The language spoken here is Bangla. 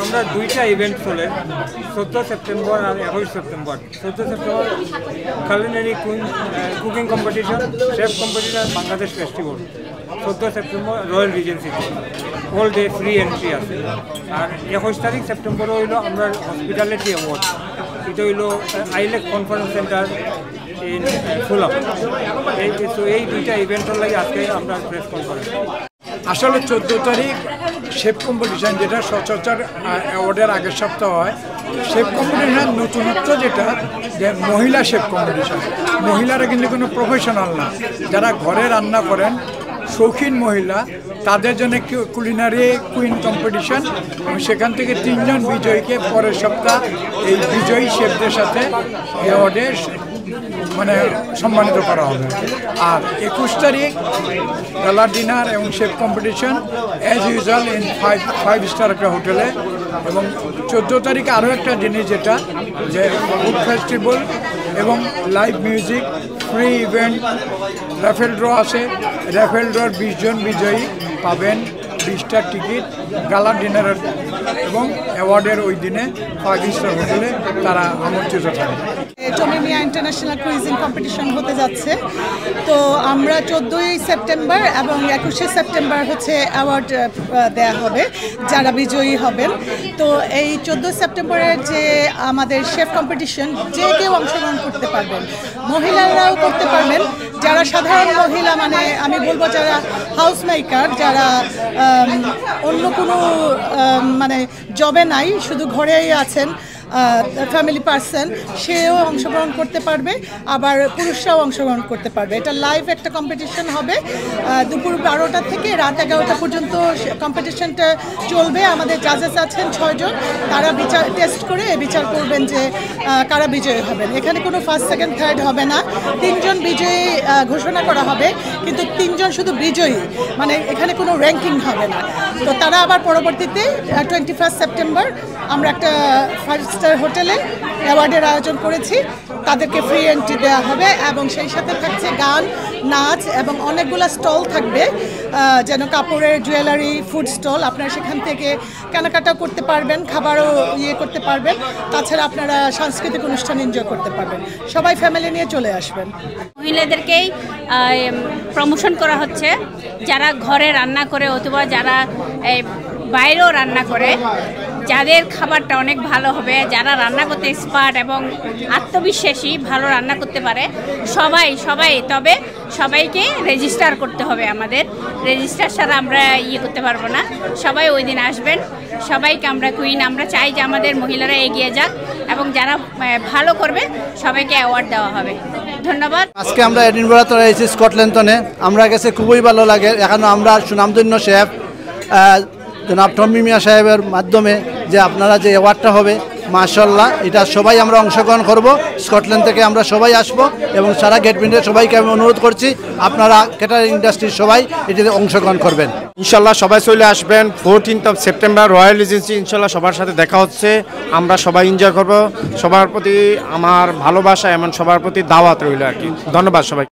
আমরা দুইটা ইভেন্ট চলে 14 সেপ্টেম্বর আর 21 September. 14 September culinary cooking competition, chef competition, Bangladesh festival. 14 September Royal Regency whole day free entry আছে। আর 21 তারিখ সেপ্টেম্বর হইলো আমরা হসপিটালিটি অ্যাওয়ার্ড। এটা হইলো আইলেক কনফারেন্স সেন্টার ইন ফুলাম। এই দুইটা ইভেন্টের লাগে আজকে আমরা প্রেস কনফারেন্স। আসলে 14 তারিখ শেফ কম্পিটিশান, যেটা সচরাচর অ্যাওয়ার্ডের আগের সপ্তাহ হয়। শেফ কম্পিটিশান নতুনত্ব যেটা, যে মহিলা শেফ কম্পিটিশান। মহিলারা কিন্তু কোনো প্রফেশনাল না, যারা ঘরে রান্না করেন, শৌখিন মহিলা, তাদের জন্য কুলিনারি কুইন কম্পিটিশন। এবং সেখান থেকে 3 জন বিজয়ীকে পরের সপ্তাহ এই বিজয়ী শেফদের সাথে অ্যাওয়ার্ডে সম্মানিত করা হবে। আর 21 তারিখ গালা ডিনার এবং chef competition as usual in 5 star একটা হোটেলে। এবং 14 তারিখে আরও একটা জিনিস, যেটা যে ফুড ফেস্টিভ্যাল এবং live music, free event, raffle draw আছে। র্যাফেল ড্রর 20 জন বিজয়ী পাবেন 20টা টিকিট গালা ডিনারের এবং অ্যাওয়ার্ডের ওই দিনে 5 স্টার হোটেলে তারা আমন্ত্রিত থাকবে। টমি মিয়া ইন্টারন্যাশনাল কুইজিং কম্পিটিশন হতে যাচ্ছে। তো আমরা 14ই সেপ্টেম্বর এবং 21শে সেপ্টেম্বর হচ্ছে অ্যাওয়ার্ড দেয়া হবে যারা বিজয়ী হবেন। তো এই 14 সেপ্টেম্বরের যে আমাদের শেফ কম্পিটিশন, যে কেউ অংশগ্রহণ করতে পারবেন, মহিলারাও করতে পারবেন। যারা সাধারণ মহিলা, মানে আমি বলবো যারা হাউস মেকার, যারা অন্য কোনো জবে নাই, শুধু ঘরেই আছেন, ফ্যামিলি পার্সন, সেও অংশগ্রহণ করতে পারবে। আবার পুরুষরাও অংশগ্রহণ করতে পারবে। এটা লাইভ একটা কম্পিটিশন হবে। দুপুর 12টা থেকে রাত 11টা পর্যন্ত কম্পিটিশনটা চলবে। আমাদের জাজেস আছেন 6 জন, তারা টেস্ট করে বিচার করবেন যে কারা বিজয়ী হবেন। এখানে কোনো ফার্স্ট সেকেন্ড থার্ড হবে না। 3 জন বিজয়ী ঘোষণা করা হবে, কিন্তু 3 জন শুধু বিজয়ী, এখানে কোনো র্যাঙ্কিং হবে না। তো তারা আবার পরবর্তীতে 21 সেপ্টেম্বর আমরা একটা 5 স্টার হোটেলে অ্যাওয়ার্ডের আয়োজন করেছি। তাদেরকে ফ্রি এন্ট্রি দেওয়া হবে এবং সেই সাথে থাকছে গান, নাচ এবং অনেকগুলো স্টল থাকবে, যেন কাপড়ের, জুয়েলারি, ফুড স্টল। আপনারা সেখান থেকে কেনাকাটাও করতে পারবেন, খাবারও করতে পারবেন। তাছাড়া আপনারা সাংস্কৃতিক অনুষ্ঠান এনজয় করতে পারবেন। সবাই ফ্যামিলি নিয়ে চলে আসবেন। মহিলাদেরকেই প্রমোশন করা হচ্ছে, যারা ঘরে রান্না করে অথবা যারা বাইরেও রান্না করে, যাদের খাবারটা অনেক ভালো হবে, যারা রান্না করতে এক্সপার্ট এবং আত্মবিশ্বাসী, ভালো রান্না করতে পারে, সবাই তবে সবাইকে রেজিস্টার করতে হবে। আমাদের রেজিস্টার ছাড়া আমরা করতে পারবো না। সবাই ওই দিন আসবেন। সবাইকে আমরা কুইন, আমরা চাই যে আমাদের মহিলারা এগিয়ে যাক এবং যারা ভালো করবে সবাইকে অ্যাওয়ার্ড দেওয়া হবে। ধন্যবাদ। আজকে আমরা এডিনবরাতে রয়েছি, স্কটল্যান্ডে। আমরা গেছে খুবই ভালো লাগে। এখানে আমরা সুনামধন্য শেফ জনাব টমি মিয়া সাহেবের মাধ্যমে যে আপনারা যে অ্যাওয়ার্ডটা হবে, মাশাআল্লাহ, এটা সবাই আমরা অংশগ্রহণ করব। স্কটল্যান্ড থেকে আমরা সবাই আসব এবং সারা গেটবিন্ডের সবাইকে আমি অনুরোধ করছি, আপনারা ক্যাটারিং ইন্ডাস্ট্রির সবাই এটাতে অংশগ্রহণ করবেন। ইনশাল্লাহ সবাই চলে আসবেন। 14 সেপ্টেম্বর রয়্যাল রিজেন্সি, ইনশাল্লাহ সবার সাথে দেখা হচ্ছে। আমরা সবাই এনজয় করব। সবার প্রতি আমার ভালোবাসা, এমন সবার প্রতি দাওয়াত রইল আর কি। ধন্যবাদ সবাই।